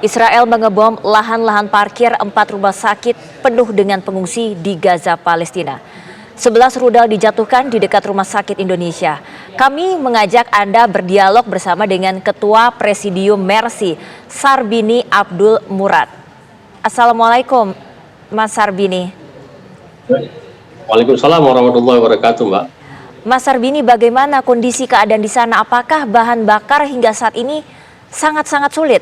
Israel mengebom lahan-lahan parkir 4 rumah sakit penuh dengan pengungsi di Gaza, Palestina. 11 rudal dijatuhkan di dekat rumah sakit Indonesia. Kami mengajak Anda berdialog bersama dengan Ketua Presidium Mercy, Sarbini Abdul Murad. Assalamualaikum, Mas Sarbini. Waalaikumsalam warahmatullahi wabarakatuh, Mbak. Mas Sarbini, bagaimana kondisi keadaan di sana? Apakah bahan bakar hingga saat ini sangat-sangat sulit?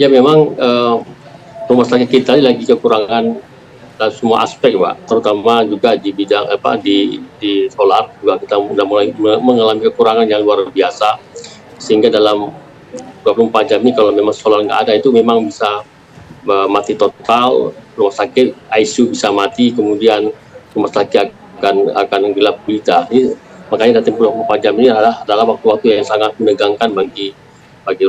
Ya memang rumah sakit kita ini lagi kekurangan semua aspek, Pak. Terutama juga di bidang di solar juga kita sudah mulai mengalami kekurangan yang luar biasa. Sehingga dalam 24 jam ini kalau memang solar nggak ada itu memang bisa mati total. Rumah sakit ICU bisa mati, kemudian rumah sakit akan gelap gulita. Makanya dalam 24 jam ini adalah waktu-waktu yang sangat menegangkan bagi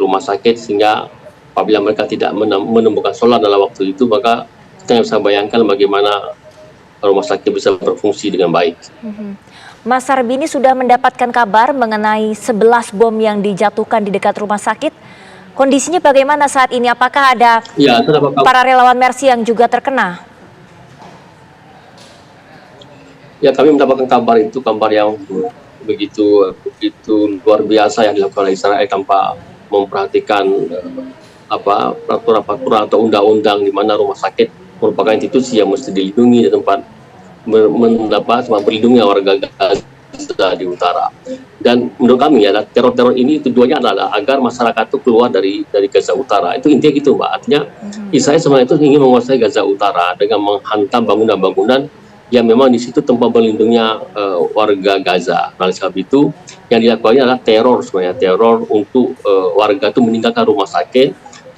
rumah sakit, sehingga apabila mereka tidak menemukan solar dalam waktu itu, maka kita bisa bayangkan bagaimana rumah sakit bisa berfungsi dengan baik. Mas Sarbini sudah mendapatkan kabar mengenai 11 bom yang dijatuhkan di dekat rumah sakit. Kondisinya bagaimana saat ini? Apakah ada para relawan Mercy yang juga terkena? Ya, kami mendapatkan kabar itu, kabar yang begitu luar biasa yang dilakukan oleh Israel tanpa memperhatikan peraturan atau undang-undang, di mana rumah sakit merupakan institusi yang mesti dilindungi dan tempat berlindungnya warga Gaza di utara. Dan menurut kami ya, teror ini tujuannya adalah agar masyarakat itu keluar dari Gaza Utara. Itu intinya gitu, Mbak. Artinya Israel sebenarnya itu ingin menguasai Gaza Utara dengan menghantam bangunan-bangunan yang memang di situ tempat berlindungnya warga Gaza. Oleh sebab itu yang dilakukannya adalah teror, sebenarnya teror untuk warga itu meninggalkan rumah sakit,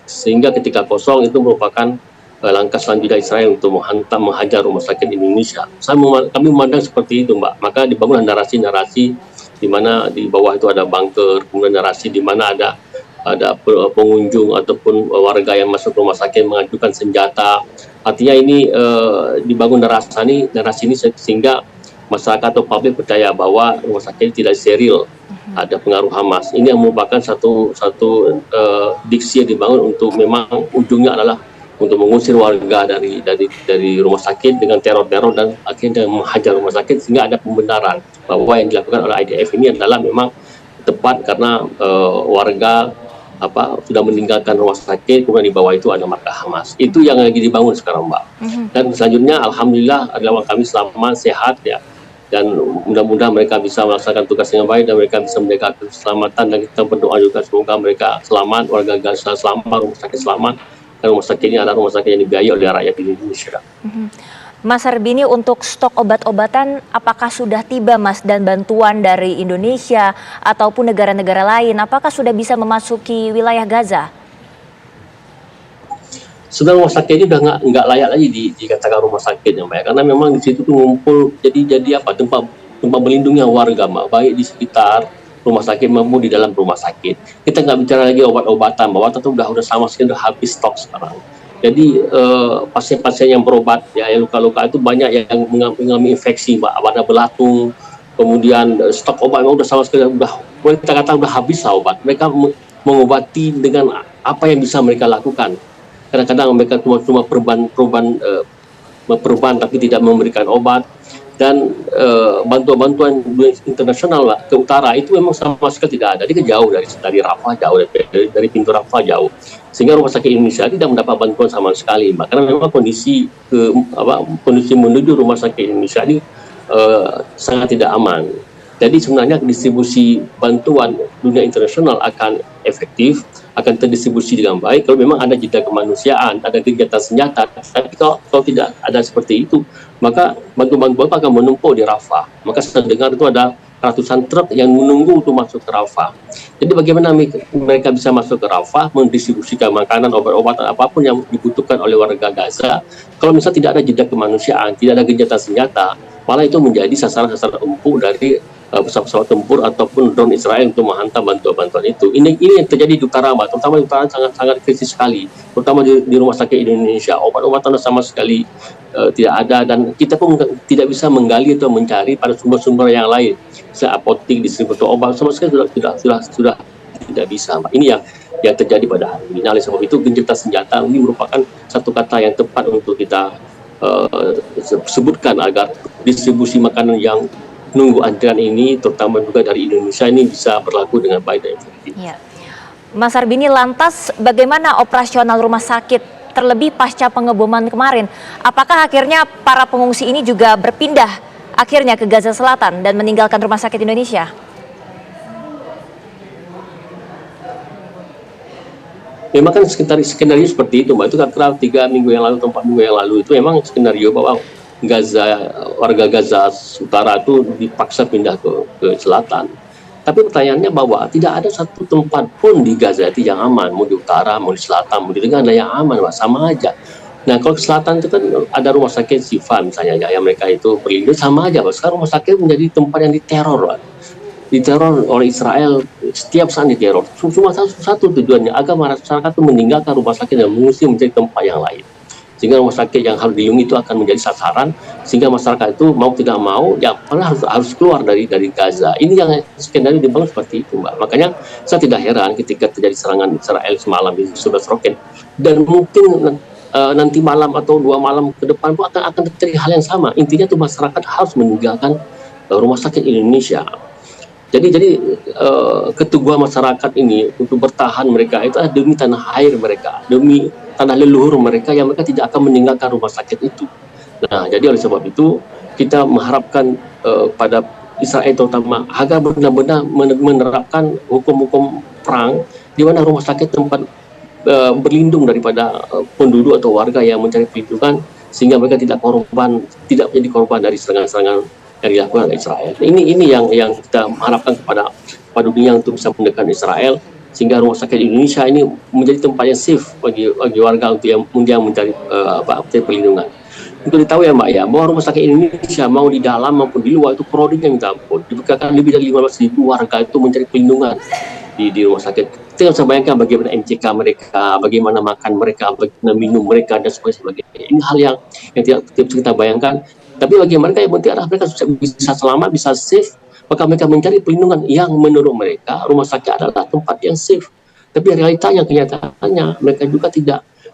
sehingga ketika kosong itu merupakan langkah selanjutnya Israel untuk menghajar rumah sakit Indonesia. Kami memandang seperti itu, Mbak. Maka dibangun narasi-narasi di mana di bawah itu ada bunker, kemudian narasi di mana ada pengunjung ataupun warga yang masuk rumah sakit mengajukan senjata. Artinya ini dibangun narasi ini sehingga masyarakat atau publik percaya bahwa rumah sakit tidak steril, ada pengaruh Hamas. Ini yang merupakan satu diksi yang dibangun untuk memang ujungnya adalah untuk mengusir warga dari rumah sakit dengan teror-teror dan akhirnya menghajar rumah sakit, sehingga ada pembenaran bahwa yang dilakukan oleh IDF ini adalah memang tepat karena warga sudah meninggalkan rumah sakit, kemudian di bawah itu ada markas Hamas. Itu yang lagi dibangun sekarang, Mbak. Dan selanjutnya alhamdulillah adalah kami selamat, sehat ya. Dan mudah-mudahan mereka bisa melaksanakan tugas dengan baik dan mereka bisa menjaga keselamatan, dan kita berdoa juga semoga mereka selamat, warga Gaza selamat, rumah sakit selamat. Dan rumah sakit ini adalah rumah sakit yang dibiayai oleh rakyat Indonesia. Mas Sarbini, untuk stok obat-obatan apakah sudah tiba, Mas, dan bantuan dari Indonesia ataupun negara-negara lain, apakah sudah bisa memasuki wilayah Gaza? Sebenarnya rumah sakit ini udah nggak layak lagi dikatakan rumah sakit ya, Mbak, karena memang di situ tuh ngumpul jadi tempat berlindungnya warga, Mbak, baik di sekitar rumah sakit maupun di dalam rumah sakit. Kita nggak bicara lagi obat-obatan itu udah sama sekali udah habis stok sekarang. Jadi pasien-pasien yang berobat ya, yang luka-luka itu banyak yang mengalami infeksi, Mbak, ada belatung, kemudian stok obat memang udah sama sekali kita kata udah habis obat. Mereka mengobati dengan apa yang bisa mereka lakukan. Kadang-kadang mereka cuma perban tapi tidak memberikan obat, dan bantuan internasional, Mbak, ke utara itu memang sama sekali tidak ada. Dia jauh dari Rafah, jauh dari pintu Rafah jauh, sehingga rumah sakit Indonesia tidak mendapat bantuan sama sekali, Mbak, karena memang kondisi menuju rumah sakit Indonesia ini sangat tidak aman. Jadi sebenarnya distribusi bantuan dunia internasional akan efektif, akan terdistribusi dengan baik kalau memang ada jeda kemanusiaan, ada kegiatan senjata. Tapi kalau tidak ada seperti itu, maka bantuan-bantuan akan menumpuk di Rafah. Maka saya dengar itu ada ratusan truk yang menunggu untuk masuk ke Rafah. Jadi bagaimana mereka bisa masuk ke Rafah, mendistribusikan makanan, obat-obatan, apapun yang dibutuhkan oleh warga Gaza, kalau misalnya tidak ada jeda kemanusiaan, tidak ada kegiatan senjata, malah itu menjadi sasaran-sasaran empuk dari pesawat-pesawat tempur ataupun drone Israel untuk menghantam bantuan-bantuan itu. Ini yang terjadi di utara, Mbak, terutama di utara sangat kritis sekali, terutama di rumah sakit Indonesia. Obat-obatan sama sekali tidak ada, dan kita pun tidak bisa menggali atau mencari pada sumber-sumber yang lain, misalnya apotek, distributor obat, sama sekali sudah tidak bisa, Mbak. Ini yang terjadi pada hari ini. Nah, oleh sebab itu gencatan senjata ini merupakan satu kata yang tepat untuk kita sebutkan agar distribusi makanan yang nunggu antrian ini, terutama juga dari Indonesia, ini bisa berlaku dengan baik dan efektif. Ya. Mas Sarbini, lantas bagaimana operasional rumah sakit terlebih pasca pengeboman kemarin? Apakah akhirnya para pengungsi ini juga berpindah akhirnya ke Gaza Selatan dan meninggalkan rumah sakit Indonesia? Memang kan skenario seperti itu, Mbak. Itu kan 3 minggu yang lalu atau 4 minggu yang lalu itu memang skenario bahwa warga Gaza Utara itu dipaksa pindah ke selatan. Tapi pertanyaannya bahwa tidak ada satu tempat pun di Gaza itu yang aman, mau di utara, mau di selatan, mau di tengah, ada yang aman, Mbak. Sama aja. Nah, kalau ke selatan itu kan ada rumah sakit Sifa misalnya, ya, yang mereka itu berlindung, sama aja, Mbak. Sekarang rumah sakit menjadi tempat yang diteror, Mbak. Diteror oleh Israel, setiap saat diteror. Cuma satu tujuannya, agar masyarakat itu meninggalkan rumah sakit dan mengungsi mencari tempat yang lain. Sehingga rumah sakit yang harus dilindungi itu akan menjadi sasaran, sehingga masyarakat itu mau tidak mau, ya harus keluar dari Gaza. Ini yang skenario dibangun seperti itu, Mbak. Makanya saya tidak heran ketika terjadi serangan Israel semalam di 11 roket. Dan mungkin nanti malam atau 2 malam ke depan pun akan terjadi hal yang sama. Intinya itu masyarakat harus meninggalkan rumah sakit Indonesia. Jadi keteguhan masyarakat ini untuk bertahan mereka itu demi tanah air mereka, demi tanah leluhur mereka, yang mereka tidak akan meninggalkan rumah sakit itu. Nah, jadi oleh sebab itu kita mengharapkan pada Israel terutama agar benar-benar menerapkan hukum-hukum perang, di mana rumah sakit tempat berlindung daripada penduduk atau warga yang mencari perlindungan, sehingga mereka tidak menjadi korban dari serangan-serangan yang dilakukan oleh Israel. Ini yang kita harapkan kepada dunia untuk bisa menekan Israel, sehingga rumah sakit Indonesia ini menjadi tempat yang safe bagi warga untuk yang mencari perlindungan. Untuk ditahui ya, Mbak, ya, bahwa rumah sakit Indonesia mau di dalam maupun di luar itu krodiknya minta ampun. Dibukakan lebih dari 15.000 warga itu mencari perlindungan di rumah sakit. Kita bisa bayangkan bagaimana MCK mereka, bagaimana makan mereka, bagaimana minum mereka, dan sebagainya. Ini hal yang tidak bisa kita bayangkan. Tapi bagi mereka yang penting adalah mereka bisa selamat, bisa safe, maka mereka mencari perlindungan yang menurut mereka rumah sakit adalah tempat yang safe. Tapi realitanya, kenyataannya mereka juga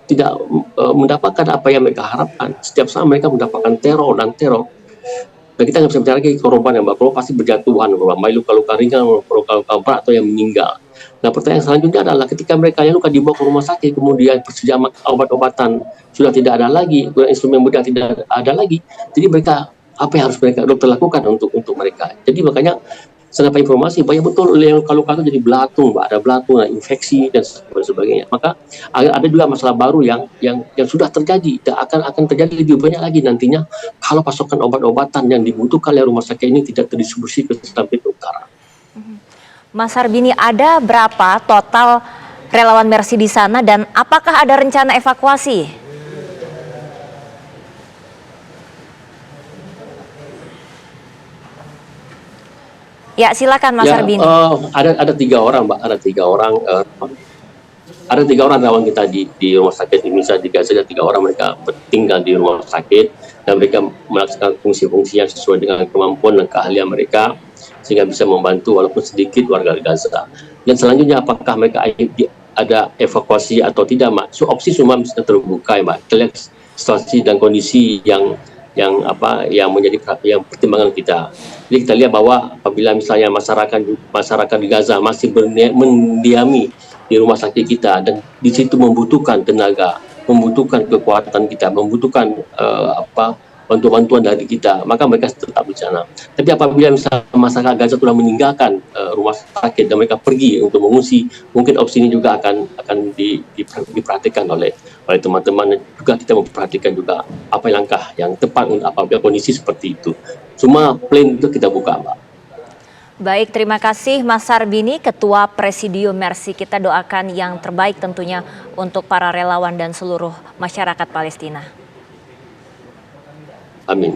tidak mendapatkan apa yang mereka harapkan. Setiap saat mereka mendapatkan teror. Dan kita nggak bisa bicara lagi korban yang pasti berjatuhan, baik luka-luka ringan, luka-luka berat, atau yang meninggal. Nah, pertanyaan selanjutnya adalah ketika mereka yang luka dibawa ke rumah sakit, kemudian persediaan obat-obatan sudah tidak ada lagi, instrumen bedah tidak ada lagi, jadi mereka apa yang harus dokter lakukan untuk mereka? Jadi makanya saya dapat informasi banyak betul yang luka-luka itu jadi belatung, Mbak. Ada belatung, ada infeksi dan sebagainya. Maka ada juga masalah baru yang sudah terjadi dan akan terjadi lebih banyak lagi nantinya kalau pasokan obat-obatan yang dibutuhkan oleh rumah sakit ini tidak terdistribusi ke sampai ke utara. Mas Sarbini, ada berapa total relawan Mercy di sana dan apakah ada rencana evakuasi? Ya, silakan Mas Sarbini. Ada 3 orang, Mbak. Ada 3 orang relawan kita di rumah sakit Indonesia di Gaza. Ada 3 orang mereka tinggal di rumah sakit dan mereka melaksanakan fungsi-fungsi yang sesuai dengan kemampuan dan keahlian mereka, sehingga bisa membantu walaupun sedikit warga Gaza. Dan selanjutnya apakah mereka ada evakuasi atau tidak, Mbak? So, opsi semua bisa terbuka, ya, Mbak. Kita lihat situasi dan kondisi yang menjadi pertimbangan kita. Jadi kita lihat bahwa apabila misalnya masyarakat di Gaza masih mendiami di rumah sakit kita dan di situ membutuhkan tenaga, membutuhkan kekuatan kita, membutuhkan bantuan-bantuan dari kita, maka mereka tetap di sana. Tapi apabila misalnya masyarakat Gaza sudah meninggalkan rumah sakit dan mereka pergi untuk mengungsi, mungkin opsi ini juga akan diperhatikan oleh teman-teman, dan juga kita memperhatikan juga apa langkah yang tepat untuk apabila kondisi seperti itu. Semua plan itu kita buka, Mbak. Baik, terima kasih Mas Sarbini, Ketua Presidium Mercy. Kita doakan yang terbaik tentunya untuk para relawan dan seluruh masyarakat Palestina. Amin.